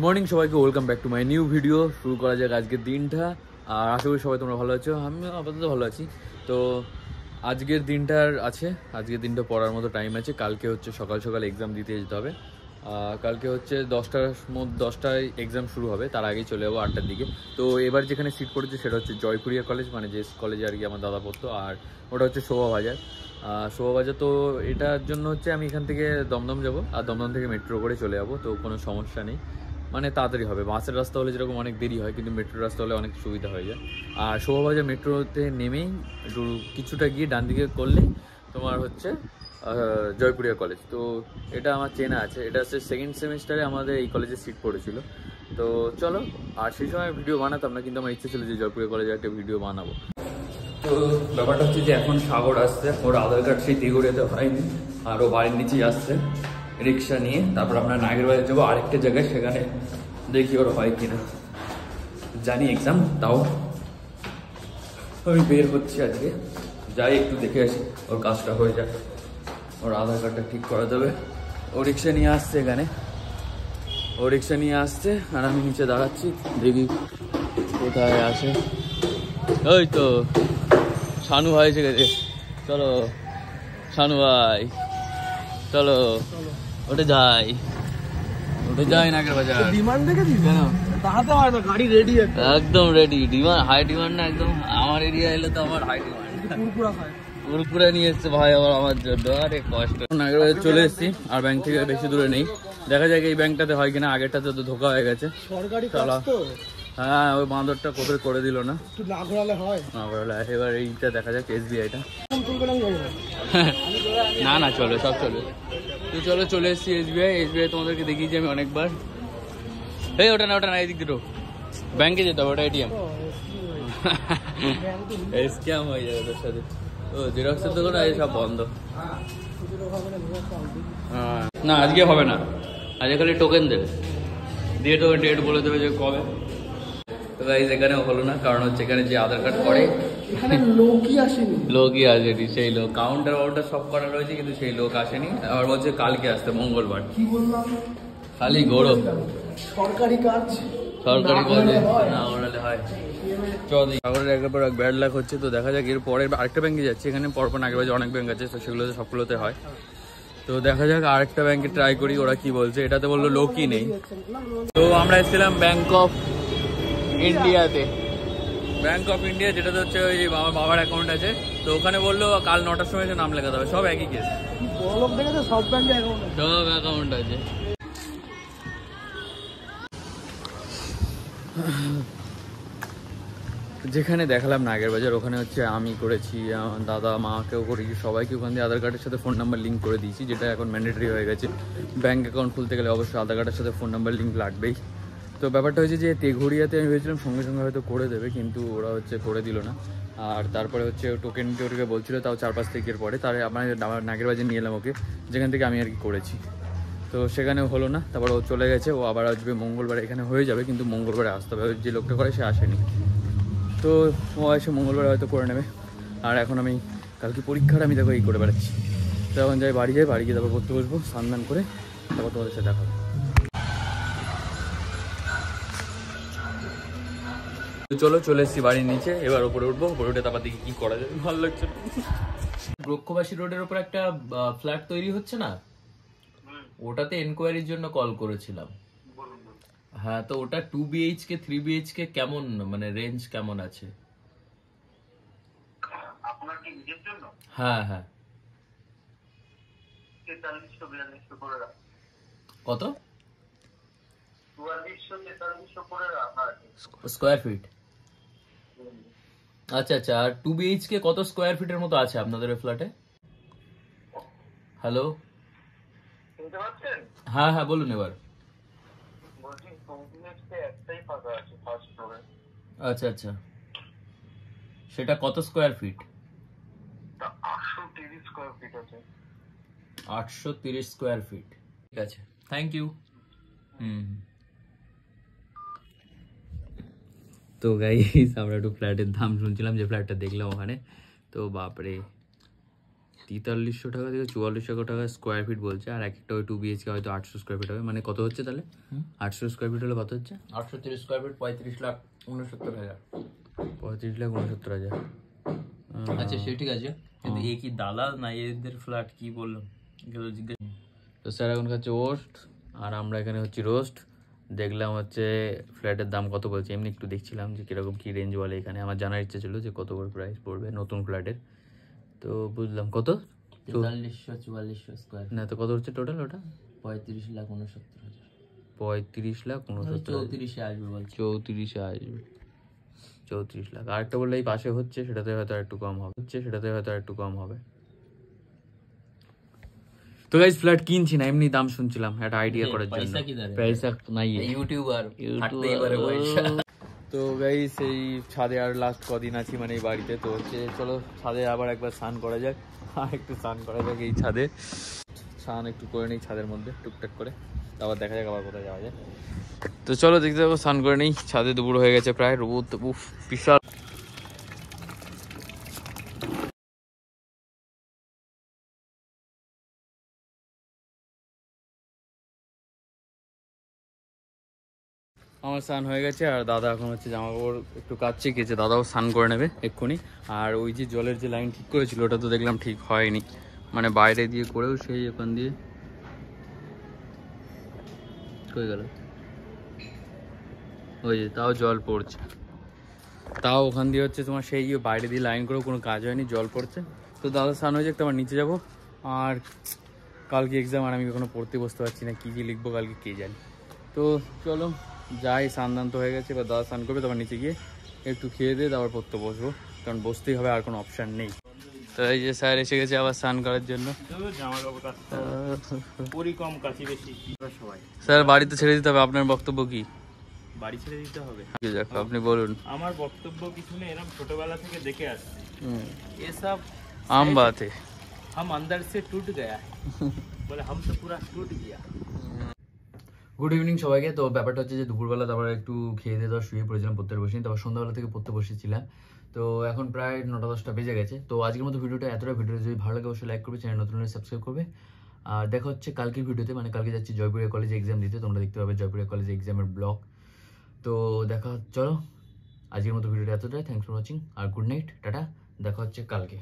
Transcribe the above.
Morning সবাইকে welcome back to my new video. শুরু করা যাক আজকের দিনটা। আর আশা করি সবাই তোমরা ভালো আছো, আমি আপাতত ভালো আছি। তো আজকের দিনটা পড়ার মতো টাইম আছে। কালকে হচ্ছে সকাল সকাল এক্সাম দিতে যেতে হবে। কালকে হচ্ছে 10টায় এক্সাম শুরু হবে, তার আগেই চলে যাবো 8টার দিকে। তো এবার যেখানে সিট পড়েছে সেটা হচ্ছে জয়পুরিয়া কলেজ, মানে যে কলেজে আর কি আমার দাদা পড়তো, আর ওটা হচ্ছে শোভাবাজার। তো এটার জন্য হচ্ছে আমি এখান থেকে দমদম যাব, আর দমদম থেকে মেট্রো করে চলে যাবো। তো কোনো সমস্যা নেই, মানে তাড়াতাড়ি হবে। বাসের রাস্তা হলে যেরকম অনেক দেরি হয়, কিন্তু মেট্রোর রাস্তা হলে অনেক সুবিধা হয়ে যায়। আর শোভাবাজার মেট্রোতে নেমেই একটু কিছুটা গিয়ে ডান দিকে করলেই তোমার হচ্ছে জয়পুরিয়া কলেজ। তো এটা আমার চেনা আছে, এটা হচ্ছে সেকেন্ড সেমিস্টারে আমাদের এই কলেজে সিট পড়েছিল। তো চলো, আর সেই সময় ভিডিও বানাতাম না, কিন্তু আমার ইচ্ছে ছিল যে জয়পুরিয়া কলেজে একটা ভিডিও বানাবো। তো ব্যাপারটা হচ্ছে যে এখন সাগর আসছে, ওর আধার কার্ড সেই তেঘুরিয়াতে হয়নি, আর ও বাড়ির নিচেই আসছে রিক্সা নিয়ে। তারপর আপনার নাগেরবাজার যাবো আরেকটা জায়গায়, সেখানে দেখি ওর হয় কিনা। জানি এক্সাম, তাও আমি বের হচ্ছি আজকে, যাই একটু দেখে আসি ওর কাজটা হয়ে যাক, ওর আধার কার্ডটা ঠিক করা যাবে। ও রিক্সা নিয়ে আসছে এখানে, আর আমি নিচে দাঁড়াচ্ছি, দেখি কোথায় আসে। ওই তো শানু ভাই এসে গেছে। চলো শানু ভাই, চলো ওঠে যাই নাগেরবাজার। ডিমান্ড দেখেছিস? কেন তাহাতে হয় না, গাড়ি রেডি একদম রেডি। ডিমান্ড, হাই ডিমান্ড না একদম। আমার এরিয়া এলে তো আমার হাই ডিমান্ড। কুরকুরা নিয়ে এসছে ভাই আবার আমার জন্য, আরে কষ্ট। নাগেরবাজার চলে এসেছি, আর ব্যাংক থেকে বেশি দূরে নেই। দেখা যায় এই ব্যাংকটাতে হয় কিনা, আগেরটাতে তো ধোকা হয়ে গেছে। সরকারি চলো, হ্যাঁ ওই বাঁদরটা কোথায় করে দিল না, না ঘোরালে হয় না ঘোরালে। এবার এইটা দেখা যাক, SBIটা। না চলো, সব চলো। তো চলো, চলে এসেছি SBI তোমাদেরকে দেখিয়েছি আমি অনেকবার। এই ওটা না এদিক দুটো ব্যাংকে যেতে হবে, ওটা ATM। স্ক্যাম হয়ে যাবে তোর সাথে। ও জেরক্সের দোকান এই সব বন্ধ। না আজকে হবে না, আজকে খালি টোকেন দেবে, দিয়ে তোকে ডেট বলে দেবে যে কবে। তো গাইস এখানে হলো না, কারণ হচ্ছে এখানে যে আধার কার্ড করে এখানে লোকই আসেনি। সেই লোক কাউন্টার সব করা রয়েছে, কিন্তু সেই লোক আসেনি। আবার বলছে কালকে আসতে, মঙ্গলবার। কি বললাম, খালি গৌরব। সরকারি কাজে না ওরালে হয়। সাগরের একবার এক ব্যাড লাক হচ্ছে। তো দেখা যাক, এর পরে আরেকটা ব্যাংকে যাচ্ছে। এখানে পরপর নাগেরবাজার অনেক ব্যাংক আছে, তো সেগুলোতে সবগুলোতে হয়। তো দেখা যাক আরেকটা ব্যাংকে ট্রাই করি, ওরা কি বলছে। এটাতে বললো লোকই নেই। তো আমরা এসেছিলাম ব্যাংক অফ ইন্ডিয়াতে, যেটাতে হচ্ছে ওই আমার বাবার অ্যাকাউন্ট আছে। তো ওখানে বললো কাল 9টার সময় এসে নাম লেখাতে হবে। সব একই কেস, সব ব্যাংকে অ্যাকাউন্ট আছে। যেখানে দেখালাম নাগেরবাজার, ওখানে হচ্ছে আমি করেছি, আমার দাদা মাকেও করেছি, সবাইকে ওখান দিয়ে আধার কার্ডের সাথে ফোন নাম্বার লিঙ্ক করে দিয়েছি, যেটা এখন ম্যান্ডেটরি হয়ে গেছে। ব্যাঙ্ক অ্যাকাউন্ট খুলতে গেলে অবশ্যই আধার কার্ডের সাথে ফোন নাম্বার লিঙ্ক লাগবেই। তো ব্যাপারটা হচ্ছে যে তেঘুরিয়াতে আমি ভেবেছিলাম সঙ্গে সঙ্গে হয়তো করে দেবে, কিন্তু ওরা হচ্ছে করে দিল না। আর তারপরে হচ্ছে টোকেনকে বলছিল, তাও 4-5 তারিখের পরে। তার আমার নাগেরবাজার নিয়ে এলাম ওকে, যেখান থেকে আমি আর কি করেছি। তো সেখানেও হলো না, তারপর ও চলে গেছে। ও আবার আসবে মঙ্গলবার, এখানে হয়ে যাবে, কিন্তু মঙ্গলবারে আসতে হবে। যে লোকটা করে সে আসেনি, তো ও এসে মঙ্গলবার হয়তো করে নেবে। আর এখন আমি কালকে পরীক্ষার, আমি দেখো এই করে বেড়াচ্ছি। তো এখন বাড়ি গিয়ে তারপর পড়তে বসবো, স্নান করে, তারপর তোমাদের সাথে দেখা হবে। তো চলে এসেছি বাড়ির নিচে, এবার ওপরে উঠবো। ওপরে উঠে তারপর দেখি কি করা যায়, ভালো লাগছে। ব্রক্ষবাসী রোডের উপর একটা ফ্ল্যাট তৈরি হচ্ছে না, ওটাতে এনকোয়ারির জন্য কল করেছিলাম। হ্যাঁ, তো ওটা 2 BHK 3 BHK কেমন, মানে রেঞ্জ কেমন আছে? আপনার কি নিজের জন্য? হ্যাঁ 4342 করে রাখ। কত? 4443 করে রাখ স্কয়ার ফিট। আচ্ছা, আর 2 BHK কত স্কয়ার ফিটের মতো আছে আপনাদের ওই ফ্ল্যাটে? হ্যালো, শুনতে পাচ্ছেন? হ্যাঁ বলুন এবার। বলছি 2 BHK একটাই ফাঁকা আছে ফার্স্ট ফ্লোরে। আচ্ছা, সেটা কত স্কয়ার ফিট? 830 স্কয়ার ফিট আছে। 830 স্কয়ার ফিট, ঠিক আছে, থ্যাংক ইউ। তো গাইস আমরা একটু ফ্ল্যাটের দাম শুনছিলাম, যে ফ্ল্যাটটা দেখলাম ওখানে। তো বাপরে, 4300 টাকা থেকে 4400 টাকা স্কোয়ার ফিট বলছে, আর এক একটা ওই 2 BHK হয়তো 800 স্কোয়ার ফিট হবে। মানে কত হচ্ছে তাহলে? 800 স্কোয়ার ফিট হলে কত হচ্ছে? 830 স্কোয়ার ফিট 35,69,000। 35,69,000। আচ্ছা সে ঠিক আছে, কিন্তু এ কি দালাল না এদের ফ্ল্যাট কি বললাম এগুলো জিজ্ঞেস। তো স্যার এখন খাচ্ছে ওস্ট, আর আমরা এখানে হচ্ছে রোস্ট। দেখলাম হচ্ছে ফ্ল্যাটের দাম কত বলছে, এমনি একটু দেখছিলাম যে কীরকম কী রেঞ্জ বলে এখানে। আমার জানার ইচ্ছে ছিল যে কত করে প্রাইস পড়বে নতুন ফ্ল্যাটের। তো বুঝলাম কত 4300-4400 স্কোয়ার না, তো কত হচ্ছে টোটাল ওটা? 35,69,000। 35,69,000। 34 আসবে বলছে। 34 আসবে, 34 লাখ। আরেকটা বললে এই পাশে হচ্ছে, সেটাতে হয়তো একটু কম হবে, তো গাইস ফ্ল্যাট কিনছি না, এমনি দাম শুনছিলাম একটা আইডিয়া করার জন্য। পয়সা কি দেবে? পয়সা নাই। ইউটিউবার থাকতেই পারে পয়সা। তো গাইস এই ছাদে আর লাস্ট কদিন আছি মানে এই বাড়িতে, তো হচ্ছে চলো ছাদে আবার একবার স্নান করা যাক, আর একটু স্নান করা যাক এই ছাদে। স্নান একটু করে নিই ছাদের মধ্যে টুকটাক করে, তারপর দেখা যাক আবার কোথায় যাওয়া যায়। তো চলো দেখতে যাবো, স্নান করে নিই। ছাদে দুপুর হয়ে গেছে প্রায়, রোদ উফ বিশাল। আমার স্নান হয়ে গেছে, আর দাদা এখন হচ্ছে জামা কাপড় একটু কাচছে, কেচে দাদাও স্নান করে নেবে এক্ষুনি। আর ওই যে জলের যে লাইন ঠিক করেছিল ওটা তো দেখলাম ঠিক হয়নি, মানে বাইরে দিয়ে করেও সেই ওখান দিয়ে কই গেল, ওই যে তাও জল পড়ছে, তাও ওখান দিয়ে হচ্ছে তোমার সেই বাইরে দিয়ে লাইন করেও কোনো কাজ হয়নি, জল পড়ছে। তো দাদা স্নান হয়ে যাক, তো আবার নিচে যাবো। আর কালকে এক্সাম, আর আমি এখনো পড়তে বসতে পারছি না, কী কী লিখবো কালকে কে জানি। তো চলো যাই, স্নান তো হয়ে গেছে, এবার দাদা স্নান করবে, তারপর নিচে গিয়ে একটু খেয়ে দিয়ে তারপর পড়তে বসবো, কারণ বসতেই হবে, আর কোনো অপশান নেই। তো এই যে স্যার এসে গেছে আবার স্নান করার জন্য। স্যার বাড়িতে ছেড়ে দিতে হবে, আপনার বক্তব্য কি? বাড়ি ছেড়ে দিতে হবে? আপনি বলুন। আমার বক্তব্য কিছু নেই, এরকম ছোটবেলা থেকে দেখে আসছি এসব আম বাত है। हम अंदर से टूट गया है बोले हम तो पूरा टूट गया। গুড ইভিনিং সবাইকে। তো ব্যাপারটা হচ্ছে যে দুপুরবেলা তারপর একটু খেয়ে দিয়ে দেওয়া শুয়ে পড়েছিলাম, পড়তে বসিনি, তারপর সন্ধ্যাবেলা থেকে পড়তে বসেছিলাম। তো এখন প্রায় 9টা-10টা বেজে গেছে। তো আজকের মতো ভিডিওটা এতটা, ভিডিওটা যদি ভালো লাগে অবশ্যই লাইক করবে, চ্যানেল নতুন হলে সাবস্ক্রাইব করবে। আর দেখা হচ্ছে কালকের ভিডিওতে, মানে কালকে যাচ্ছি জয়পুরিয়া কলেজে এক্সাম দিতে, তোমরা দেখতে পাবে জয়পুরিয়া কলেজে এক্সামের ব্লগ। তো দেখা, চলো আজকের মতো ভিডিওটা এতটাই। থ্যাংকস ফর ওয়াচিং, আর গুড নাইট, টাটা, দেখা হচ্ছে কালকে।